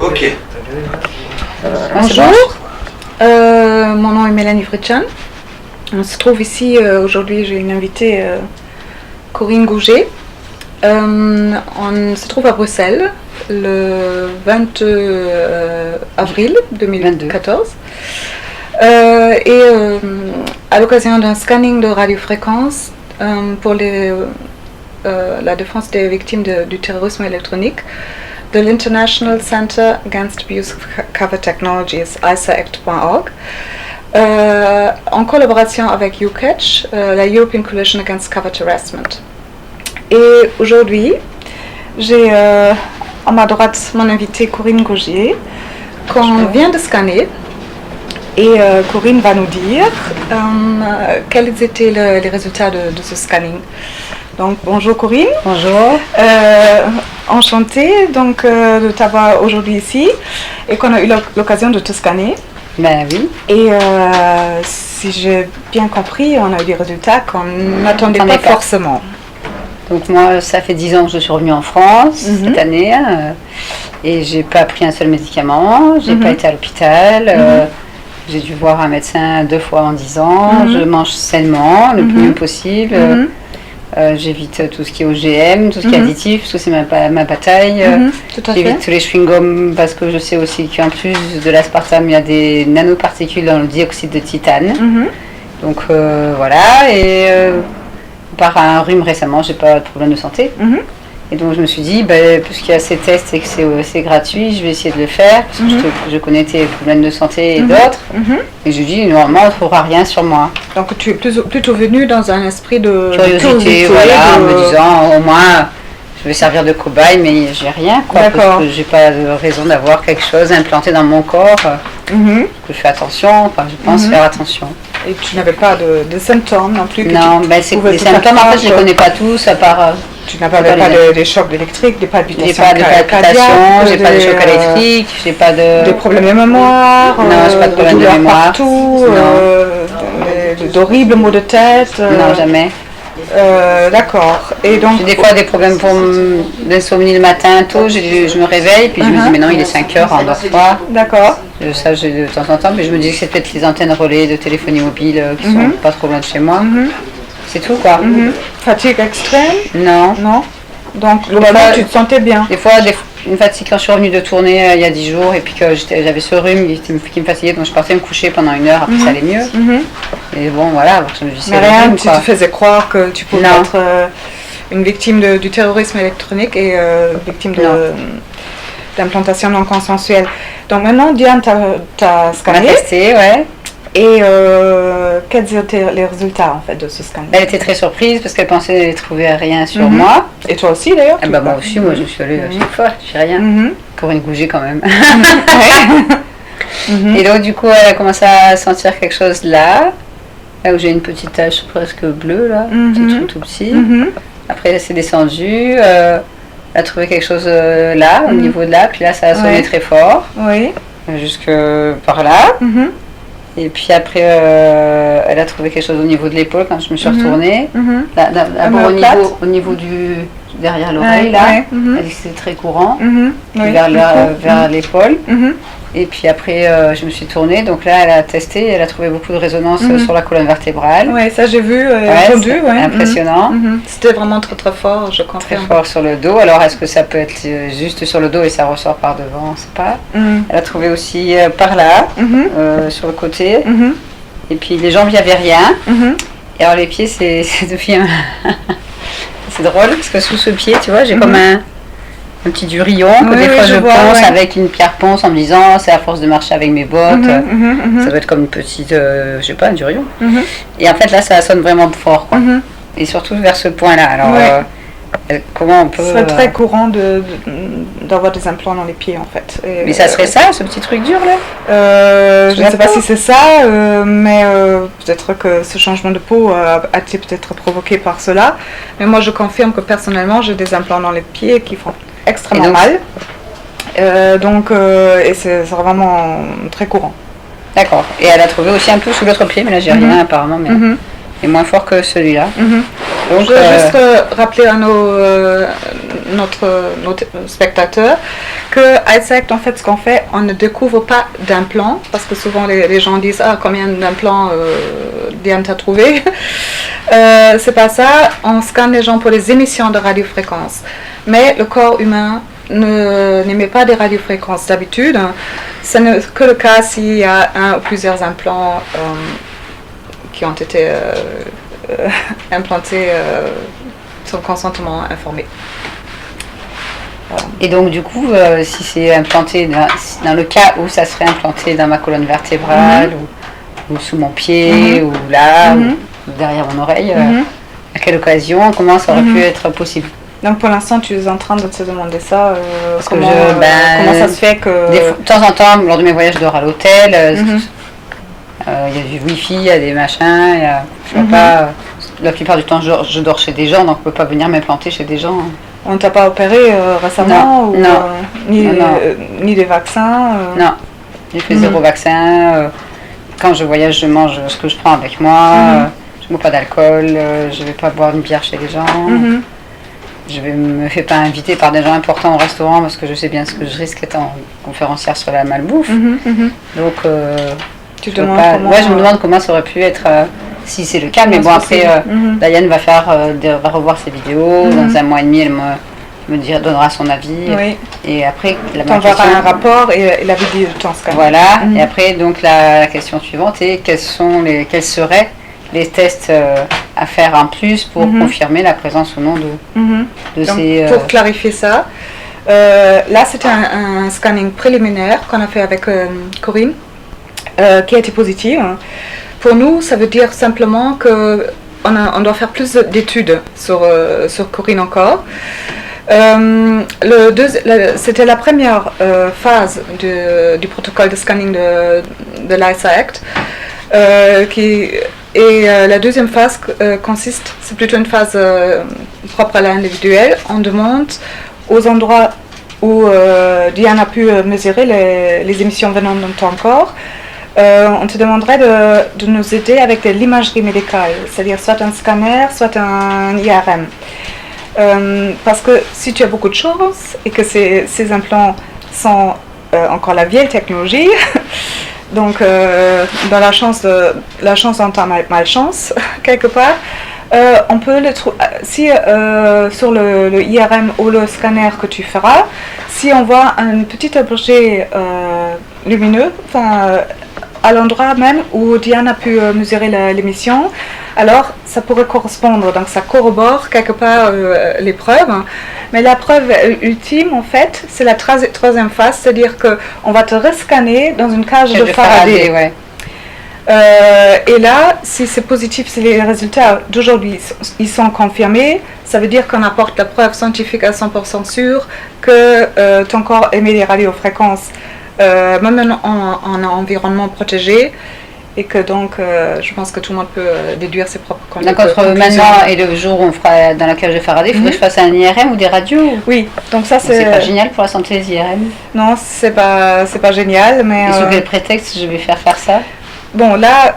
Ok. Bonjour, mon nom est Mélanie Fritchan. On se trouve ici, aujourd'hui j'ai une invitée, Corinne Gouget. On se trouve à Bruxelles le 22 avril 2014. Et à l'occasion d'un scanning de radiofréquence pour la défense des victimes du terrorisme électronique de l'International Center Against Abuse of Cover Technologies, ISAACT.org, en collaboration avec UCATCH, la European Coalition Against Covert Harassment. Et aujourd'hui, j'ai à ma droite mon invitée Corinne Gouget, qu'on vient de scanner. Et Corinne va nous dire quels étaient les résultats de ce scanning. Donc bonjour Corinne. Bonjour. Enchantée donc, de t'avoir aujourd'hui ici et qu'on a eu l'occasion de te scanner. Ben oui. Et si j'ai bien compris, on a eu des résultats qu'on n'attendait pas forcément. Donc moi, ça fait 10 ans que je suis revenue en France cette année et j'ai pas pris un seul médicament, j'ai pas été à l'hôpital. J'ai dû voir un médecin 2 fois en 10 ans, je mange sainement, le plus mieux possible, j'évite tout ce qui est OGM, tout ce qui est additif, parce que c'est ma bataille. J'évite tous les chewing-gums parce que je sais aussi qu'en plus de l'aspartame, il y a des nanoparticules dans le dioxyde de titane. Donc voilà, et par un rhume récemment, j'ai pas de problème de santé. Et donc je me suis dit, puisqu'il y a ces tests et que c'est gratuit, je vais essayer de le faire, parce que je connais tes problèmes de santé et d'autres. Et je dis, normalement, on ne trouvera rien sur moi. Donc tu es plutôt venu dans un esprit de curiosité, voilà, en me disant, au moins, je vais servir de cobaye, mais j'ai rien, quoi, parce que j'ai pas de raison d'avoir quelque chose implanté dans mon corps. Je fais attention, enfin, je pense faire attention. Et tu n'avais pas de symptômes non plus? Non, c'est des symptômes, en fait, je ne les connais pas tous, à part... Tu n'avais pas des chocs électriques, des palpitations cardiaques, j'ai pas de chocs électriques, j'ai pas de... Des problèmes de mémoire, non, j'ai pas de problème de mémoire. Partout, d'horribles maux de tête. Non, jamais. D'accord. Et donc, j'ai des fois des problèmes pour d'insomnie le matin tôt, je me réveille, puis je me dis mais non, il est 5 heures, on dort pas. D'accord. Ça j'ai de temps en temps, mais je me dis que c'est peut-être les antennes relais de téléphonie mobile qui sont pas trop loin de chez moi. C'est tout quoi. Fatigue extrême? Non. Non. Donc globalement tu te sentais bien? Des fois, une fatigue quand je suis revenue de tournée il y a 10 jours et puis que j'avais ce rhume qui me fatiguait, donc je partais me coucher pendant 1 heure, après ça allait mieux. Et bon voilà, je me dis c'est rien, rhume, tu te faisais croire que tu pouvais être une victime du terrorisme électronique et victime d'implantation non consensuelle. Donc maintenant Diane t'a scanné. On a testé, ouais. Et quels étaient les résultats en fait de ce scanning? Elle était très surprise parce qu'elle pensait trouver rien sur moi. Et toi aussi d'ailleurs? Moi aussi, moi je suis allée à chaque fois, je fais rien. Pour une Gouget quand même. Et donc du coup elle a commencé à sentir quelque chose là où j'ai une petite tache presque bleue là, tout petit. Après elle s'est descendue, elle a trouvé quelque chose là, au niveau de là, puis là ça a sonné très fort. Oui. Jusque par là. Et puis après, elle a trouvé quelque chose au niveau de l'épaule quand je me suis retournée. D'abord au niveau derrière l'oreille, là. Elle dit que c'était très courant, vers l'épaule. Et puis après, je me suis tournée. Donc là, elle a testé, elle a trouvé beaucoup de résonance sur la colonne vertébrale. Oui, ça j'ai vu, entendu. Impressionnant. C'était vraiment très très fort, je confirme. Très fort sur le dos. Alors, est-ce que ça peut être juste sur le dos et ça ressort par devant? On ne sait pas. Elle a trouvé aussi par là, sur le côté. Et puis les jambes, il n'y avait rien. Et alors les pieds, c'est c'est drôle parce que sous ce pied, tu vois, j'ai comme un petit durillon que des fois je ponce avec une pierre ponce en me disant c'est à force de marcher avec mes bottes, ça doit être comme une petite, je sais pas, un durillon. Et en fait là, ça sonne vraiment fort, quoi. Et surtout vers ce point-là. Alors comment on peut... Ce serait très courant d'avoir des implants dans les pieds en fait. Mais ça serait ça, ce petit truc dur là? Je ne sais pas si c'est ça, mais peut-être que ce changement de peau a été peut-être provoqué par cela. Mais moi je confirme que personnellement j'ai des implants dans les pieds qui font extrêmement mal. Et c'est vraiment très courant. D'accord. Et elle a trouvé aussi un peu sous l'autre pied, mais là j'ai rien apparemment. Mais... est moins fort que celui-là. Donc, je veux juste rappeler à nos notre spectateur que IceAct, en fait, ce qu'on fait, on ne découvre pas d'implants, parce que souvent les gens disent combien d'implants Diane t'a trouvé. C'est pas ça, on scanne les gens pour les émissions de radiofréquences. Mais le corps humain n'émet pas des radiofréquences d'habitude. Ce n'est que le cas s'il y a un ou plusieurs implants qui ont été implantés sans consentement informé. Et donc du coup, si c'est implanté, dans le cas où ça serait implanté dans ma colonne vertébrale, ou sous mon pied, ou là, ou derrière mon oreille, à quelle occasion, comment ça aurait pu être possible? Donc pour l'instant, tu es en train de te demander ça, Parce comment ça se fait que... De temps en temps, lors de mes voyages, je dors à l'hôtel, il y a du wifi, il y a des machins, je peux pas... La plupart du temps, je dors chez des gens, donc je ne peux pas venir m'implanter chez des gens. On ne t'a pas opéré récemment? Ni des vaccins Non, j'ai fait 0 vaccin. Quand je voyage, je mange ce que je prends avec moi. Je ne bois pas d'alcool, je ne vais pas boire une bière chez les gens. Je ne me fais pas inviter par des gens importants au restaurant parce que je sais bien ce que je risque étant conférencière sur la malbouffe. Donc, je me demande comment ça aurait pu être... si c'est le cas, mais bon, après, Diane va revoir ses vidéos, dans 1 mois et demi, elle me donnera son avis, et après, tu enverras un rapport et la vidéo de ton scan. Voilà, et après, donc, la question suivante est quels seraient les tests à faire en plus pour confirmer la présence ou non de donc, ces... Pour clarifier ça, là, c'était un scanning préliminaire qu'on a fait avec Corinne, qui a été positive. Pour nous, ça veut dire simplement qu'on doit faire plus d'études sur Corinne encore. C'était la première phase du protocole de scanning de l'IceAct. La deuxième phase consiste, c'est plutôt une phase propre à l'individuel. On demande aux endroits où Diane a pu mesurer les émissions venant de ton corps. On te demanderait de nous aider avec de l'imagerie médicale, c'est-à-dire soit un scanner, soit un IRM. Parce que si tu as beaucoup de chance et que ces implants sont encore la vieille technologie, donc dans la chance dans ta malchance, quelque part, on peut le trouver. Si sur le IRM ou le scanner que tu feras, si on voit un petit objet lumineux, à l'endroit même où Diane a pu mesurer l'émission, alors ça pourrait correspondre, donc ça corrobore quelque part les preuves. Mais la preuve ultime, en fait, c'est la troisième phase, c'est-à-dire qu'on va te rescanner dans une cage de Faraday. Et là, si c'est positif, si les résultats d'aujourd'hui ils sont confirmés, ça veut dire qu'on apporte la preuve scientifique à 100% sûre que ton corps émet des radiofréquences, même en environnement protégé, et que donc je pense que tout le monde peut déduire ses propres conclusions. Donc entre maintenant et le jour où on fera dans la cage de Faraday, il faudrait que je fasse un IRM ou des radios? Oui, donc ça c'est pas génial pour la santé les IRM? Non, c'est pas génial, mais... Et sous quel prétexte je vais faire ça? Bon, là,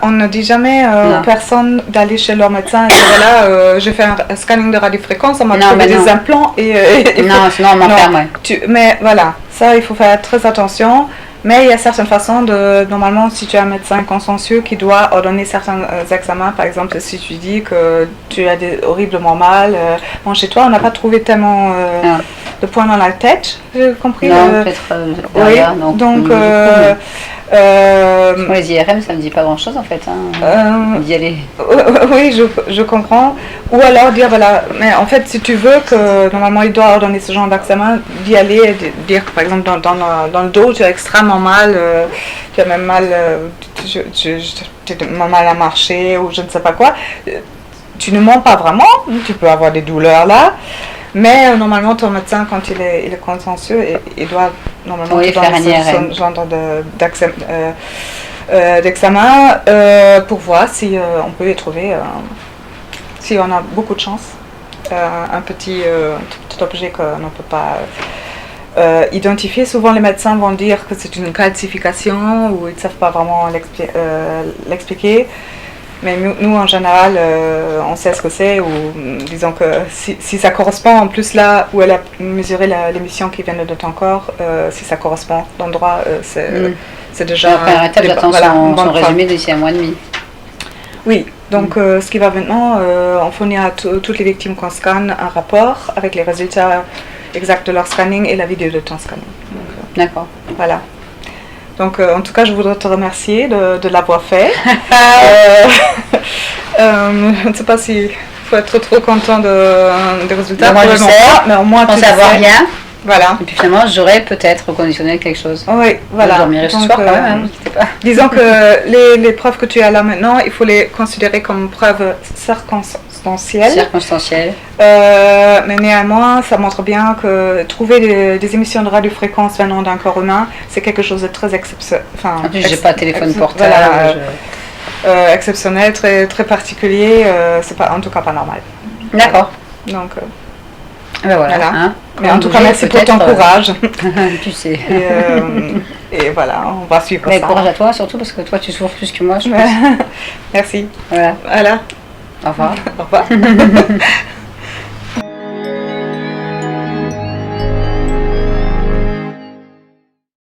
on ne dit jamais aux personnes d'aller chez leur médecin et dire voilà, j'ai fait un scanning de radiofréquence, on m'a trouvé des implants non, sinon on m'enferme. Mais voilà, ça il faut faire très attention. Mais il y a certaines façons normalement, si tu as un médecin consensueux qui doit ordonner certains examens, par exemple, si tu dis que tu as horriblement mal, bon, chez toi, on n'a pas trouvé tellement de points dans la tête, j'ai compris. Non, peut-être derrière, donc pour les IRM, ça ne me dit pas grand-chose en fait, d'y aller. Oui, je comprends. Ou alors dire, voilà, mais en fait, si tu veux que normalement il doit ordonner ce genre d'examen, d'y aller et dire que par exemple dans le dos, tu as extrêmement mal, tu as même mal, tu as mal à marcher ou je ne sais pas quoi. Tu ne mens pas vraiment, tu peux avoir des douleurs là. Mais normalement, ton médecin, quand il est consensueux, il doit normalement donner ce genre d'examen pour voir si on peut y trouver, si on a beaucoup de chance, un petit objet qu'on ne peut pas identifier. Souvent, les médecins vont dire que c'est une calcification ou ils ne savent pas vraiment l'expliquer. Mais nous, en général, on sait ce que c'est, ou disons que si ça correspond, en plus là où elle a mesuré l'émission qui vient de ton corps, si ça correspond l'endroit, c'est déjà... La première étape, j'attends son résumé d'ici un mois et demi. Oui, donc ce qui va maintenant, on fournit à toutes les victimes qu'on scanne un rapport avec les résultats exacts de leur scanning et la vidéo de ton scanning. D'accord. Voilà. Donc, en tout cas, je voudrais te remercier de l'avoir fait. Je ne sais pas s'il faut être trop content des résultats. Moi, je sais, mais au moins, tu savoir rien. Voilà. Et puis finalement, j'aurais peut-être reconditionné quelque chose. Oui, voilà. Je dormirai ce soir quand même, n'hésitez pas. Disons que les preuves que tu as là maintenant, il faut les considérer comme preuves circonstancielles. Circonstancielles. Mais néanmoins, ça montre bien que trouver des émissions de radiofréquence venant d'un corps humain, c'est quelque chose de très exceptionnel. En plus, j'ai pas de téléphone portable. Voilà, exceptionnel, très, très particulier. C'est pas, en tout cas pas normal. D'accord. Donc, ben voilà. Hein. Mais en tout cas, merci pour ton courage. Tu sais. Et voilà, on va suivre mais ça. Courage à toi, surtout parce que toi, tu souffres plus que moi, je pense. Merci. Voilà. Voilà. Au revoir. Au revoir.